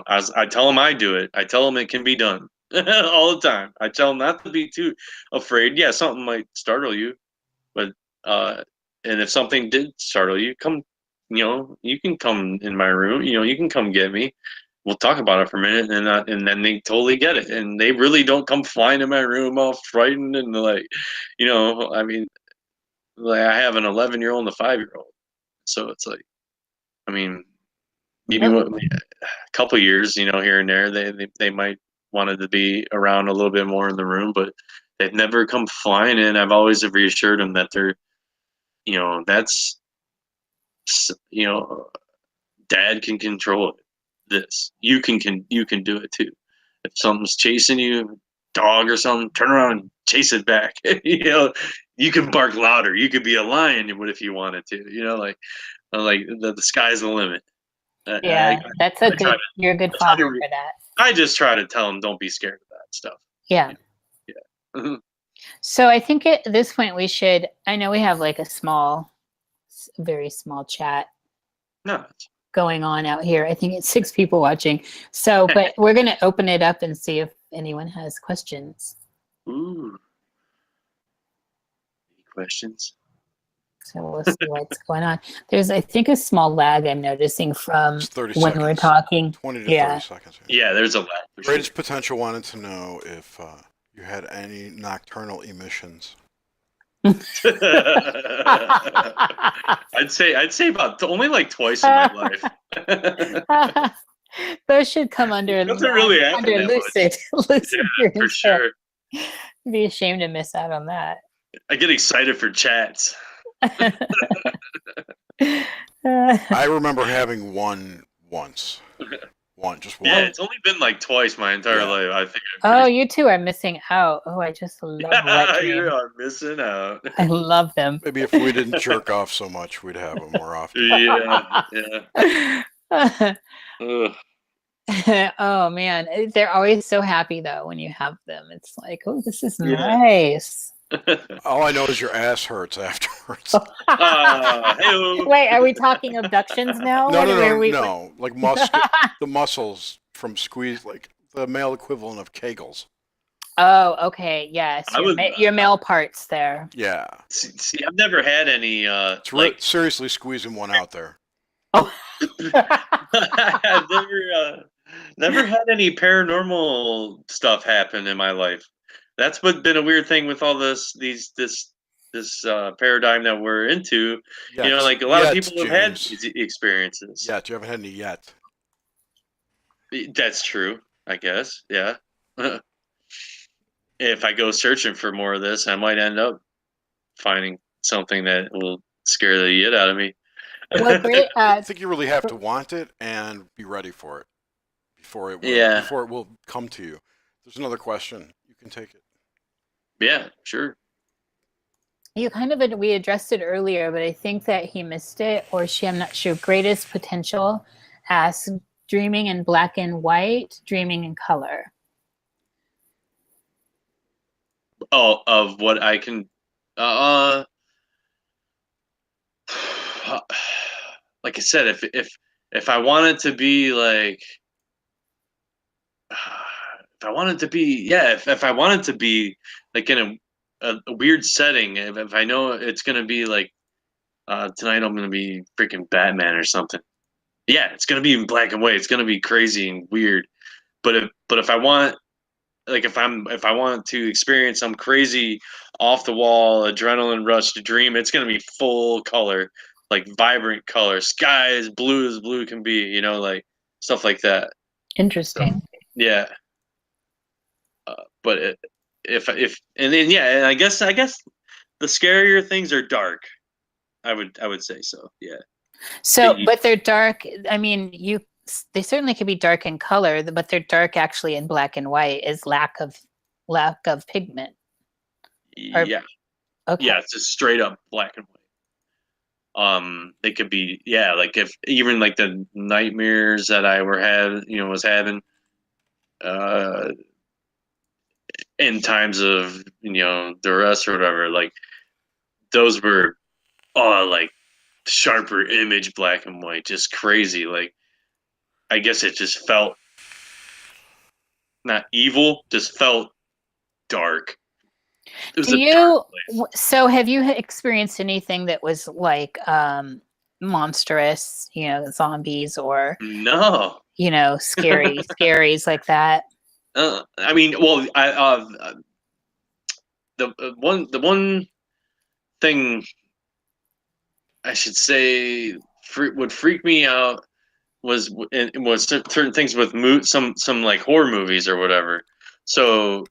I tell them I do it. I tell them it can be done all the time. I tell them not to be too afraid. Yeah, something might startle you, but uh, and if something did startle you, come, you can come in my room. You can come get me. We'll talk about it for a minute, and then they totally get it, and they really don't come flying in my room all frightened and like, I mean, like, I have an 11-year-old and a 5-year-old, so it's like, I mean, maybe Yep. a couple years, here and there, they might wanted to be around a little bit more in the room, but they've never come flying in. I've always reassured them that they're, that's, dad can control it. This you can do it too. If something's chasing you, dog or something, turn around and chase it back. You can bark louder. You could be a lion, if you wanted to. Like the sky's the limit. Yeah, that's a good. You're a good father for that. I just try to tell them, don't be scared of that stuff. Yeah. Yeah. So I think at this point we should. I know we have like a very small chat No. going on out here. I think it's 6 people watching. So, but we're going to open it up and see if anyone has questions. Ooh. Any questions? So we'll see what's going on. There's, I think, a small lag I'm noticing from It's 30 when seconds. we're talking. 20 to 30 seconds. Yeah, there's a lag. For sure. Greatest Potential wanted to know if you had any nocturnal emissions. I'd say about only like twice in my life. Those should come under Doesn't really happen under that lucid. Lucid Yeah, for dreams. sure. Be ashamed to miss out on that. I get excited for chats. I remember having one once. Just one. Yeah, it's only been like twice my entire life. I think. Oh, you two are missing out. Oh, I just love wet dreams. You are missing out. I love them. Maybe if we didn't jerk off so much, we'd have them more often. Yeah. Ugh. Oh man, they're always so happy though when you have them. It's like, oh, this is nice. All I know is your ass hurts afterwards. Wait, are we talking abductions now? No. Like the muscles from squeeze, like the male equivalent of Kegels. Oh, okay. Yes, your male parts there. Yeah. See, I've never had any. Seriously squeezing one out there. Oh. I've never had any paranormal stuff happen in my life. That's been a weird thing with all this paradigm that we're into. Yes. Like a lot of people have had James. these experiences. Yeah, you haven't had any yet. That's true, I guess. Yeah. If I go searching for more of this, I might end up finding something that will scare the shit out of me. Well, great. I think you really have to want it and be ready for it before it will come to you. There's another question. You can take it. Yeah, sure. You we addressed it earlier, but I think that he missed it, or she, I'm not sure. Greatest Potential asks, dreaming in black and white, dreaming in color. Oh, of what I can, like I said, if I wanted to be like, if I wanted to be like in a weird setting, if I know it's gonna be like tonight I'm gonna be freaking Batman or something. Yeah, it's gonna be in black and white. It's gonna be crazy and weird. But if I want, like if I want to experience some crazy off the wall adrenaline rush to dream, it's gonna be full color, like vibrant color, sky as blue can be, like stuff like that. Interesting. So, yeah. But and I guess the scarier things are dark. I would say so. Yeah. So, but they're dark. I mean, they certainly could be dark in color, but they're dark actually in black and white is lack of pigment. Yeah. Okay. Yeah, it's just straight up black and white. They could be, like if even like the nightmares that I was having, in times of duress or whatever, like those were like sharper image black and white, just crazy. Like I guess it just felt not evil, just felt dark. So have you experienced anything that was like monstrous, zombies or no, scaries like that? I mean, well, the one thing I should say would freak me out was certain things with some like horror movies or whatever. So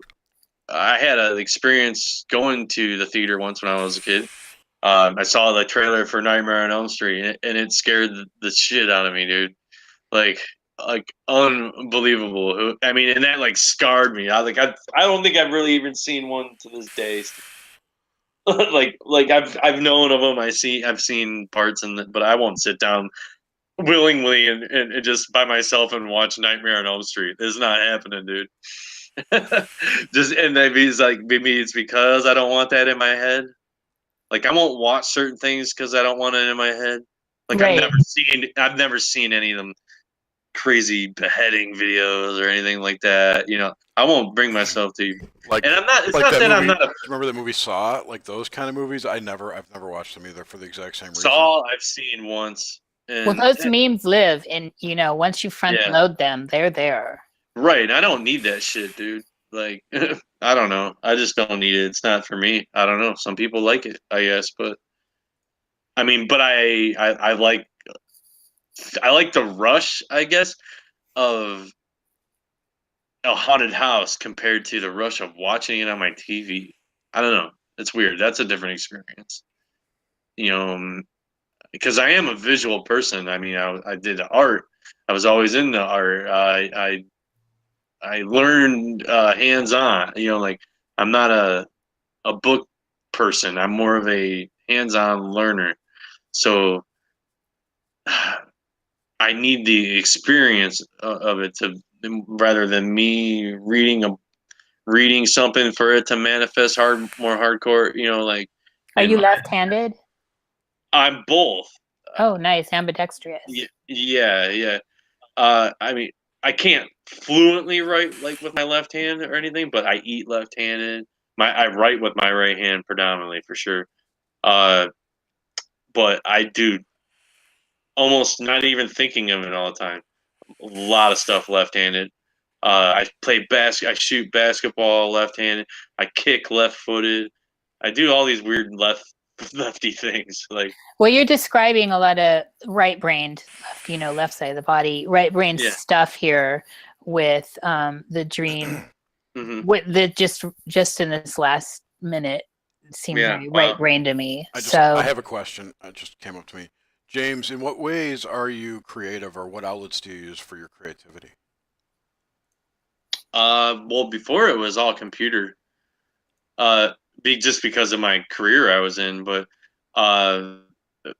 I had an experience going to the theater once when I was a kid. I saw the trailer for Nightmare on Elm Street, and it scared the shit out of me, dude. Like, unbelievable. I mean, and that like scarred me. I don't think I've really even seen one to this day. like I've known of them. I've seen parts but I won't sit down willingly and just by myself and watch Nightmare on Elm Street. It's not happening, dude. Just and maybe it's because I don't want that in my head. Like I won't watch certain things because I don't want it in my head. Like Right. I've never seen any of them crazy beheading videos or anything like that. You know, I won't bring myself to. Like, and I'm not. It's like not that movie, I'm not a remember that movie Saw? Like those kind of movies, I've never watched them either for the exact same reason. Saw. I've seen once. And Well, those memes live, and once you front load them, they're there. Right. I don't need that shit, dude. Like, I don't know. I just don't need it. It's not for me. I don't know. Some people like it, I guess, but I mean, but I like the rush, I guess, of a haunted house compared to the rush of watching it on my TV. I don't know. It's weird. That's a different experience. You know, because I am a visual person. I mean, I did art. I was always into art. I learned hands on. You know, like I'm not a book person. I'm more of a hands on learner. So I need the experience of it to rather than me reading something for it to manifest more hardcore. You know, like Are you left-handed? I'm both. Oh, nice, ambidextrous. Yeah. I mean, I can't fluently write like with my left hand or anything, but I eat left-handed. I write with my right hand predominantly for sure. But I do almost not even thinking of it all the time. A lot of stuff left-handed. I shoot basketball left-handed. I kick left-footed. I do all these weird lefty things. Like, well, you're describing a lot of right-brained, left side of the body, right-brained stuff here with the dream. mm-hmm. With the just in this last minute, it seems very right-brained to me. I have a question. It just came up to me. James, in what ways are you creative, or what outlets do you use for your creativity? Well, before it was all computer. Just because of my career I was in, but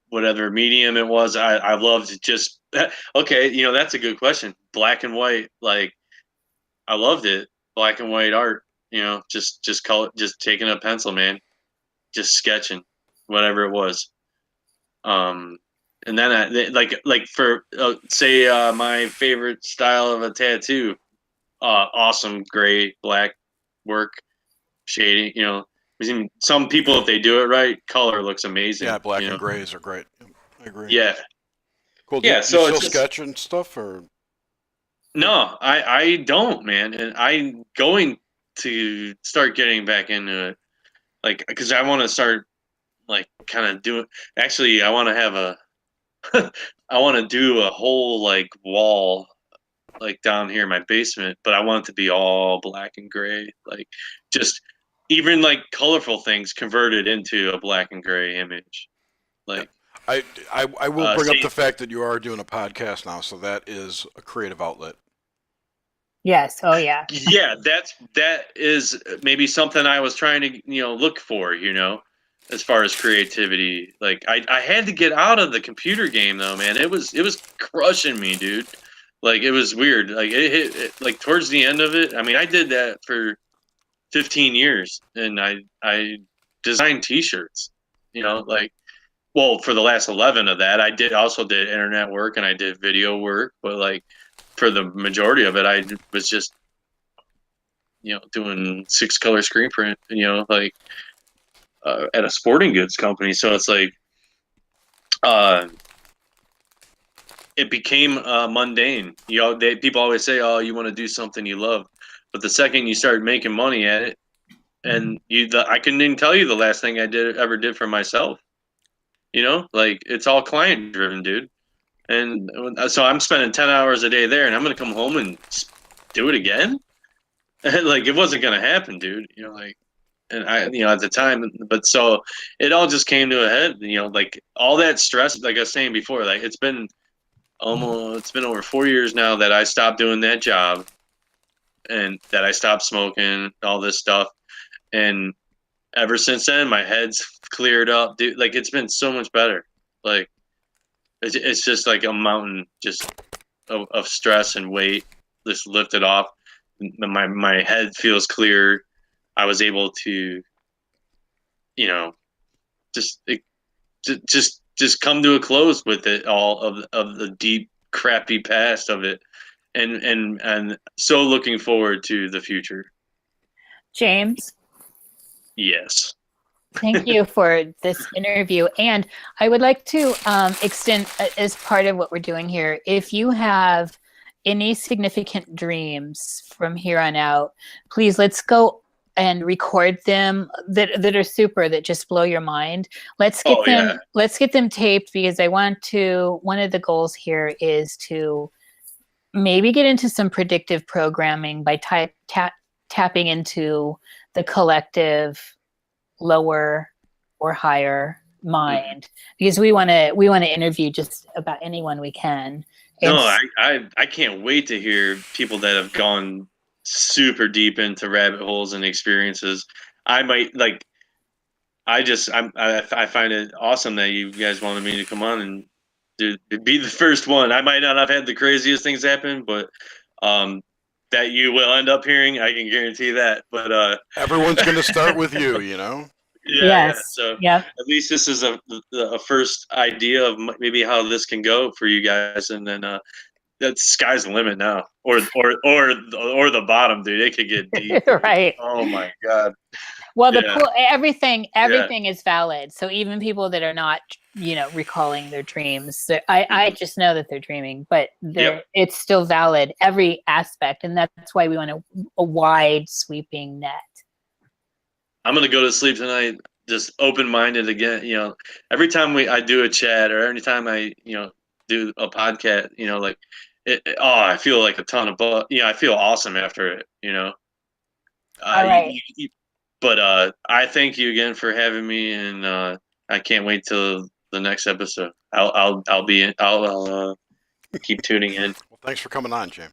whatever medium it was, I loved just okay. That's a good question. Black and white, like I loved it. Black and white art. Just call it just taking a pencil, man, just sketching, whatever it was. And then like for say my favorite style of a tattoo, awesome gray black work shading. Some people, if they do it right, color looks amazing. Yeah, black and grays are great. I agree. Yeah. Cool. Do you still sketch and stuff, or? No, I don't, man, and I'm going to start getting back into it, like because I want to start like kind of doing. Actually, I want to have I want to do a whole like wall like down here in my basement, but I want it to be all black and gray, like just even like colorful things converted into a black and gray image. Like I will bring up the fact that you are doing a podcast now, so that is a creative outlet. Yes. Oh yeah. Yeah, that is maybe something I was trying to look for, as far as creativity. Like I had to get out of the computer game though, man. It was crushing me, dude. Like it was weird. Like it hit like towards the end of it. I mean, I did that for 15 years, and I designed T-shirts. Well, for the last 11 of that, I also did internet work and I did video work, but like for the majority of it, I was just doing 6-color screen print. Like at a sporting goods company. So it's like it became mundane. People always say, "Oh, you want to do something you love," but the second you start making money at it, and I couldn't even tell you the last thing I ever did for myself. Like it's all client driven, dude. And so I'm spending 10 hours a day there, and I'm gonna come home and do it again. Like, it wasn't gonna happen, dude. Like, and I, at the time, but so it all just came to a head. Like all that stress, like I was saying before, like it's been over 4 years now that I stopped doing that job, and that I stopped smoking, all this stuff, and ever since then, my head's cleared up, dude. Like, it's been so much better. Like, it's just like a mountain just of stress and weight just lifted off. My head feels clear. I was able to, you know, just just come to a close with it all of the deep crappy past of it, and so looking forward to the future. James, Yes. thank you for this interview. And I would like to extend, as part of what we're doing here, if you have any significant dreams from here on out, please let's go and record them that are super, that just blow your mind. Let's get them taped, because one of the goals here is to maybe get into some predictive programming by tapping into the collective lower or higher mind, because we want to interview just about anyone we can. No, I can't wait to hear people that have gone super deep into rabbit holes and experiences. I might like. I find it awesome that you guys wanted me to come on and be the first one. I might not have had the craziest things happen, but that you will end up hearing, I can guarantee that. But Everyone's going to start with you, yeah, Yes. yeah. So Yep. at least this is a first idea of maybe how this can go for you guys, and then that sky's the limit now, or the bottom, dude. It could get deep. Right. Oh my god. Well, Yeah. everything is valid. So even people that are not, recalling their dreams, I just know that they're dreaming, but it's still valid, every aspect. And that's why we want a wide sweeping net. I'm going to go to sleep tonight just open-minded again. Every time I do a chat, or every time I, do a podcast, like I feel like a ton of I feel awesome after it. All right. But I thank you again for having me, and I can't wait till the next episode. I'll keep tuning in. Well, thanks for coming on, James.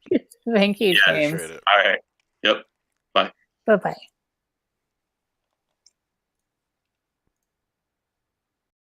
Thank you, Yeah, James. Appreciate it. All right. Yep. Bye. Bye-bye.